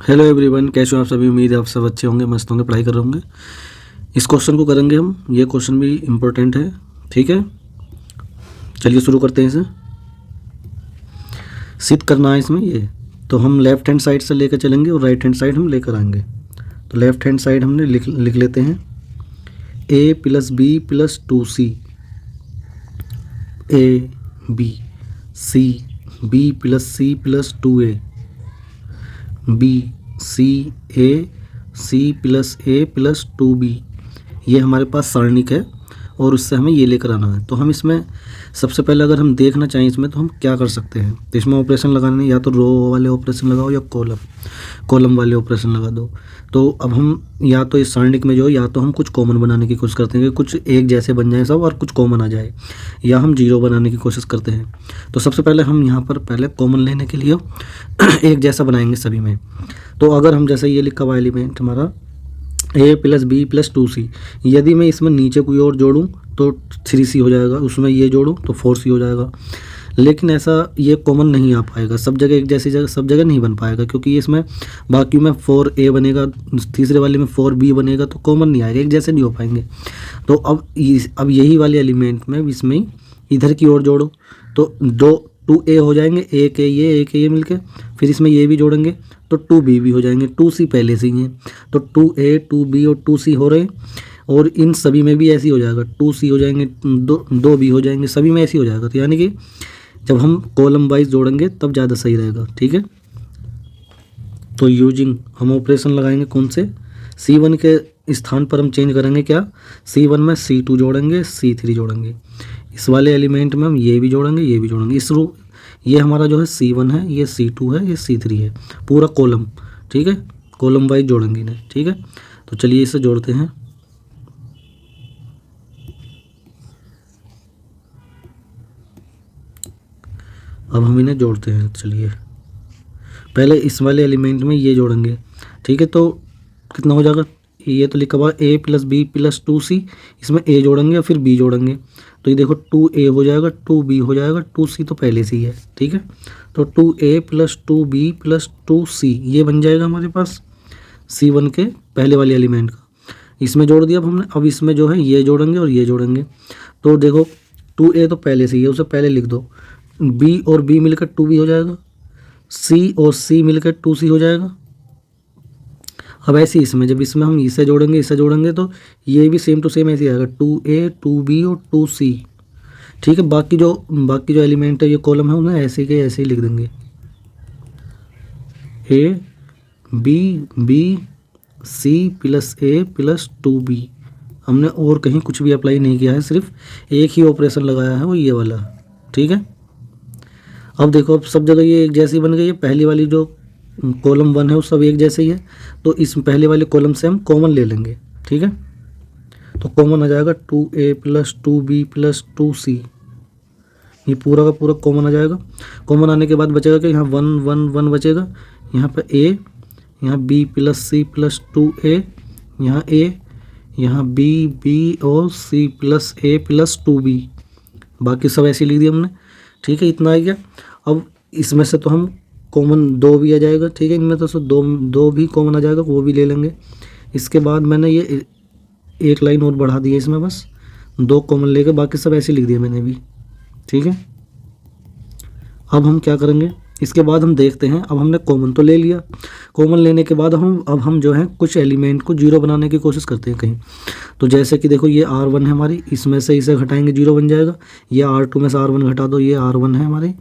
Hello everyone, कैसे हो आप सभी। उम्मीद है आप सब अच्छे होंगे, मस्त होंगे, पढ़ाई कर रहे होंगे। इस क्वेश्चन को करेंगे हम। ये क्वेश्चन भी इम्पोर्टेंट है, ठीक है। चलिए शुरू करते हैं इसे। सिद्ध करना है इसमें ये। तो हम लेफ्ट हैंड साइड से लेकर चलेंगे और राइट हैंड साइड हम लेकर आएंगे। तो लेफ्ट हैंड साइड हमने लिख लेते हैं a plus B plus 2c, A B C, B plus C plus 2a, B C A, C plus A plus 2b। ये हमारे पास सारणिक है और उससे हमें ये लेकर आना है। तो हम इसमें सबसे पहले अगर हम देखना चाहें इसमें, तो हम क्या कर सकते हैं। तो इसमें ऑपरेशन लगाने, या तो रो वाले ऑपरेशन लगाओ या कॉलम वाले ऑपरेशन लगा दो। तो अब हम या तो इस सारणिक में जो, या तो हम कुछ कॉमन बनाने की कोशिश करते हैं कि कुछ एक जैसे बन जाए सब और कुछ कॉमन आ जाए, या हम जीरो बनाने की कोशिश करते हैं। तो सबसे पहले हम यहाँ पर पहले कॉमन लेने के लिए एक जैसा बनाएंगे सभी में। तो अगर हम जैसे ये लिखा हुआ एलिमेंट हमारा a plus B plus 2c, यदि मैं इसमें नीचे कोई और जोड़ूं तो 3c हो जाएगा, उसमें ये जोड़ूं तो 4c हो जाएगा। लेकिन ऐसा ये कॉमन नहीं आ पाएगा, सब जगह एक जैसी जगह सब जगह नहीं बन पाएगा, क्योंकि इसमें बाकी में 4a बनेगा, तीसरे वाले में 4b बनेगा, तो कॉमन नहीं आएगा, एक जैसे नहीं हो पाएंगे। तो अब यही वाले एलिमेंट में इसमें इधर की ओर जोड़ो तो 2a हो जाएंगे, एक ये मिलके, फिर इसमें ये भी जोड़ेंगे तो 2b भी हो जाएंगे। 2c पहले से ही है, तो 2a 2b और 2c हो रहे हैं। और इन सभी में भी ऐसे ही हो जाएगा, 2c हो जाएंगे, 2b हो जाएंगे, सभी में ऐसे ही हो जाएगा। तो यानी कि जब हम कॉलम वाइज जोड़ेंगे तब ज़्यादा सही रहेगा, ठीक है। तो यूजिंग हम ऑपरेशन लगाएंगे कौन से, C1 के स्थान पर हम चेंज करेंगे क्या, C1 में C2 जोड़ेंगे, C3 जोड़ेंगे। इस वाले एलिमेंट में हम ये भी जोड़ेंगे, ये भी जोड़ेंगे। ये हमारा जो है C1 है, ये C2 है, ये C3 है, पूरा कॉलम, ठीक है। कॉलम वाइज जोड़ेंगे इन्हें, ठीक है। तो चलिए इसे जोड़ते हैं। अब हम इन्हें जोड़ते हैं। चलिए पहले इस वाले एलिमेंट में ये जोड़ेंगे, ठीक है। तो कितना हो जाएगा, ये तो लिखा हुआ a plus B plus 2c, इसमें a जोड़ेंगे और फिर b जोड़ेंगे, तो ये देखो 2a हो जाएगा, 2b हो जाएगा, 2c तो पहले से ही है, ठीक है। तो 2a plus 2b plus 2c ये बन जाएगा हमारे पास C1 के पहले वाले एलिमेंट का। इसमें जोड़ दिया अब हमने। अब इसमें जो है ये जोड़ेंगे और ये जोड़ेंगे। तो देखो 2a तो पहले से ही है, उसे पहले लिख दो, b और b मिलकर 2b हो जाएगा, c और c मिलकर 2c हो जाएगा। अब ऐसे इसमें जब इसमें हम इसे जोड़ेंगे तो ये भी सेम टू सेम ऐसे आएगा, 2a 2b और 2c, ठीक है। बाकी जो एलिमेंट है, ये कॉलम है, उन्हें ऐसे के ऐसे ही लिख देंगे, a b c plus a plus 2b। हमने और कहीं कुछ भी अप्लाई नहीं किया है, सिर्फ एक ही ऑपरेशन लगाया है, वो ये वाला, ठीक है। अब देखो, अब सब जगह ये एक जैसी बन गई है। पहली वाली जो कॉलम 1 है वो सब एक जैसे ही है, तो इस पहले वाले कॉलम से हम कॉमन ले लेंगे, ठीक है। तो कॉमन आ जाएगा 2a plus 2b plus 2c, ये पूरा का पूरा कॉमन आ जाएगा। कॉमन आने के बाद बचेगा कि यहाँ 1 1 1 बचेगा, यहाँ पे a, यहाँ b plus c plus 2a, यहाँ a, यहाँ b और c plus a plus 2b। बाकी सब ऐसे लिख दिया हमने, ठीक है। इतना आ गया। अब इसमें से तो हम कॉमन 2 भी आ जाएगा, ठीक है। इनमें तो दो भी कॉमन आ जाएगा, वो भी ले लेंगे। इसके बाद मैंने ये एक लाइन और बढ़ा दी है इसमें, बस 2 कॉमन लेके बाकी सब ऐसे लिख दिया मैंने भी, ठीक है। अब हम क्या करेंगे, इसके बाद हम देखते हैं। अब हमने कॉमन तो ले लिया, कॉमन लेने के बाद हम जो है कुछ एलिमेंट को जीरो बनाने की कोशिश करते हैं कहीं। तो जैसे कि देखो, ये R1 है हमारी, इसमें से इसे घटाएंगे, जीरो बन जाएगा। ये R2 में से R1 घटा दो, ये R1 है हमारी,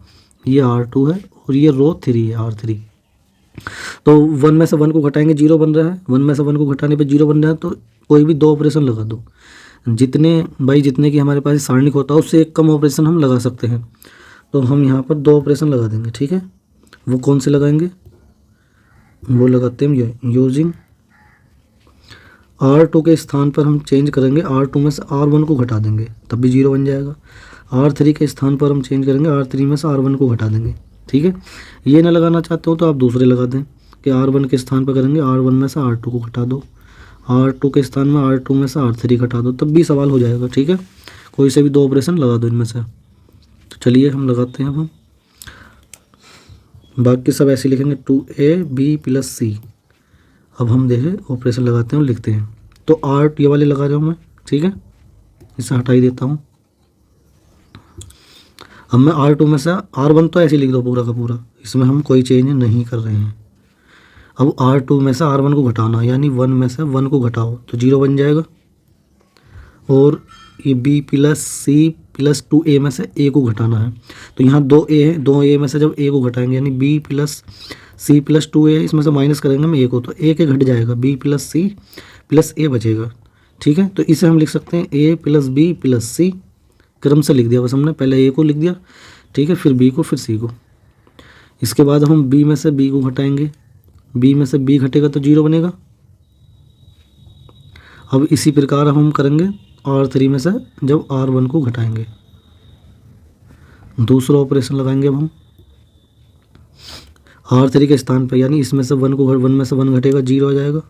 ये R2 है, और ये रो 3 है R3। तो 1 में से 1 को घटाएंगे, जीरो बन रहा है। 1 में से 1 को घटाने पे जीरो बन रहा है, तो कोई भी 2 ऑपरेशन लगा दो। जितने की हमारे पास सारणिक होता है उससे एक कम ऑपरेशन हम लगा सकते हैं। तो हम यहाँ पर 2 ऑपरेशन लगा देंगे, ठीक है। वो कौन से लगाएंगे, वो लगाते हैं हम यूजिंग R2 के स्थान पर हम चेंज करेंगे, R2 में से R1 को घटा देंगे, तब भी जीरो बन जाएगा। R3 के स्थान पर हम चेंज करेंगे, R3 में से R1 को घटा देंगे, ठीक है। ये ना लगाना चाहते हो तो आप दूसरे लगा दें कि R1 के स्थान पर करेंगे, R1 में से R2 को घटा दो, R2 के स्थान में R2 में से R3 घटा दो, तब भी सवाल हो जाएगा, ठीक है। कोई से भी 2 ऑपरेशन लगा दो इनमें से। तो चलिए हम लगाते हैं। अब हम बाकी सब ऐसे लिखेंगे 2ab प्लस सी। अब हम देखें ऑपरेशन लगाते हैं और लिखते हैं। तो आर्ट ये वाले लगा रहा हूँ मैं, ठीक है, इसे हटा ही देता हूँ। अब मैं R2 में से R1 तो ऐसे लिख दो पूरा का पूरा, इसमें हम कोई चेंज नहीं कर रहे हैं। अब R2 में से R1 को घटाना, यानी 1 में से 1 को घटाओ तो 0 बन जाएगा। और ये B plus C plus 2a में से a को घटाना है, तो यहाँ 2a है, 2a में से जब a को घटाएंगे यानी B plus C plus 2a, इसमें से माइनस करेंगे हम a को, तो a के घट जाएगा, B plus C plus a बचेगा, ठीक है। तो इसे हम लिख सकते हैं a प्लस बी प्लस सी, क्रम से लिख दिया बस हमने, पहले a को लिख दिया, ठीक है, फिर b को, फिर c को। इसके बाद हम b में से b को घटाएंगे, b में से b घटेगा तो 0 बनेगा। अब इसी प्रकार हम करेंगे R3 में से जब R1 को घटाएंगे। दूसरा ऑपरेशन लगाएंगे अब हम R3 के स्थान पर, यानी इसमें से 1 में से 1 घटेगा, 0 आ जाएगा।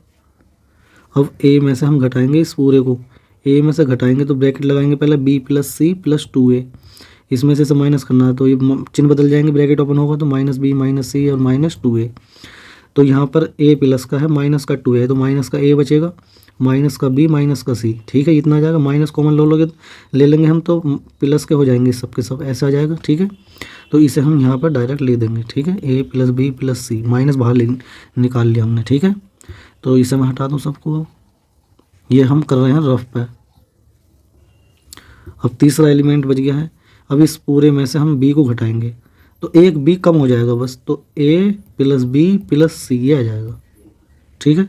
अब a में से हम घटाएंगे इस पूरे को, a में से घटाएंगे तो ब्रैकेट लगाएंगे पहले b plus C plus 2a, इसमें से माइनस करना है तो ये चिन्ह बदल जाएंगे, ब्रैकेट ओपन होगा तो माइनस b माइनस सी और माइनस 2a। तो यहाँ पर a प्लस का है, माइनस का 2a, तो माइनस का a बचेगा, माइनस का b माइनस का c, ठीक है, इतना आ जाएगा। माइनस कॉमन ले लेंगे हम तो प्लस के हो जाएंगे सब के सब, ऐसा आ जाएगा, ठीक है। तो इसे हम यहाँ पर डायरेक्ट ले देंगे, ठीक है, a plus B plus C, minus बाहर निकाल लिया हमने, ठीक है। तो इसे मैं हटा दूँ सबको, ये हम कर रहे हैं रफ पे। अब तीसरा एलिमेंट बच गया है। अब इस पूरे में से हम b को घटाएंगे तो एक b कम हो जाएगा बस, तो a प्लस बी प्लस सी ये आ जाएगा, ठीक है।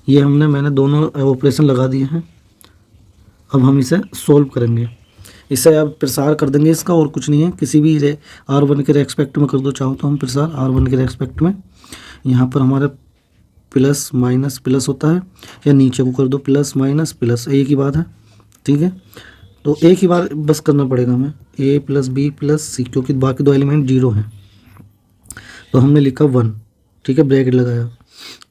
ये मैंने दोनों ऑपरेशन लगा दिए हैं। अब हम इसे सोल्व करेंगे, इसे अब प्रसार कर देंगे इसका, और कुछ नहीं है, किसी भी R1 के रेस्पेक्ट में कर दो चाहो तो हम प्रसार R1 के रेस्पेक्ट में। यहाँ पर हमारे प्लस माइनस प्लस होता है, या नीचे को कर दो प्लस माइनस प्लस, एक ही बात है, ठीक है। तो एक ही बार बस करना पड़ेगा हमें, a प्लस बी प्लस सी, क्योंकि बाकी दो एलिमेंट 0 हैं। तो हमने लिखा 1, ठीक है, ब्रैकेट लगाया।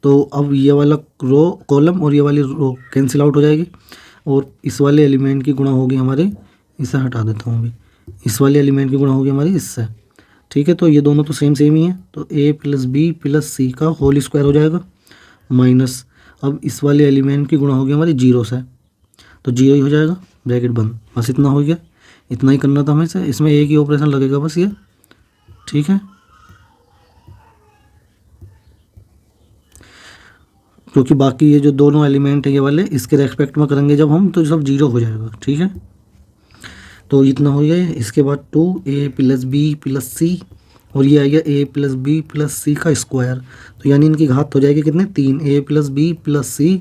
तो अब ये वाला रो कॉलम और ये वाली रो कैंसिल आउट हो जाएगी, और इस वाले एलिमेंट की गुणा होगी हमारे, इसे हटा देता हूँ अभी, इस वाले एलिमेंट की गुणा होगी हमारी इससे, ठीक है। तो ये दोनों तो सेम ही है, तो a प्लस बी प्लस सी का होल स्क्वायर हो जाएगा माइनस, अब इस वाले एलिमेंट की गुणा होगी हमारी 0 से, तो 0 ही हो जाएगा, ब्रैकेट बंद। बस इतना हो गया, इतना ही करना था हमें से, इसमें एक ही ऑपरेशन लगेगा बस ये, ठीक है, क्योंकि बाकी ये जो दोनों एलिमेंट है ये वाले इसके रेस्पेक्ट में करेंगे जब हम, तो सब 0 हो जाएगा, ठीक है। तो इतना हो गया। इसके बाद 2a प्लस बी प्लस सी, और ये आ गया a प्लस बी प्लस सी का स्क्वायर, तो यानी इनकी घात हो जाएगी कितने, 3, a प्लस बी प्लस सी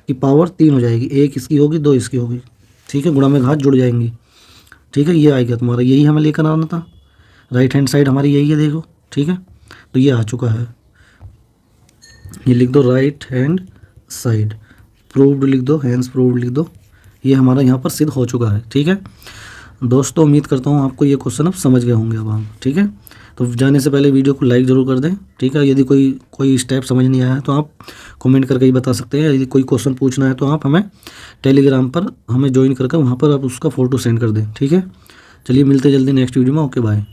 की पावर 3 हो जाएगी, एक इसकी होगी 2 इसकी होगी, ठीक है, गुणा में घात जुड़ जाएंगी, ठीक है। ये आ गया तुम्हारा, यही हमें लेकर आना था, राइट हैंड साइड हमारी यही है, देखो, ठीक है। तो ये आ चुका है, ये लिख दो राइट हैंड साइड, प्रूव्ड लिख दो, हैंस प्रूव्ड लिख दो, ये हमारा यहाँ पर सिद्ध हो चुका है, ठीक है। दोस्तों उम्मीद करता हूँ आपको ये क्वेश्चन अब समझ गए होंगे अब हम, ठीक है। तो जाने से पहले वीडियो को लाइक ज़रूर कर दें, ठीक है। यदि कोई स्टेप समझ नहीं आया है तो आप कमेंट करके ही बता सकते हैं। यदि कोई क्वेश्चन पूछना है तो आप हमें टेलीग्राम पर हमें ज्वाइन करके वहाँ पर आप उसका फ़ोटो सेंड कर दें, ठीक है। चलिए मिलते जल्दी नेक्स्ट वीडियो में, ओके बाय।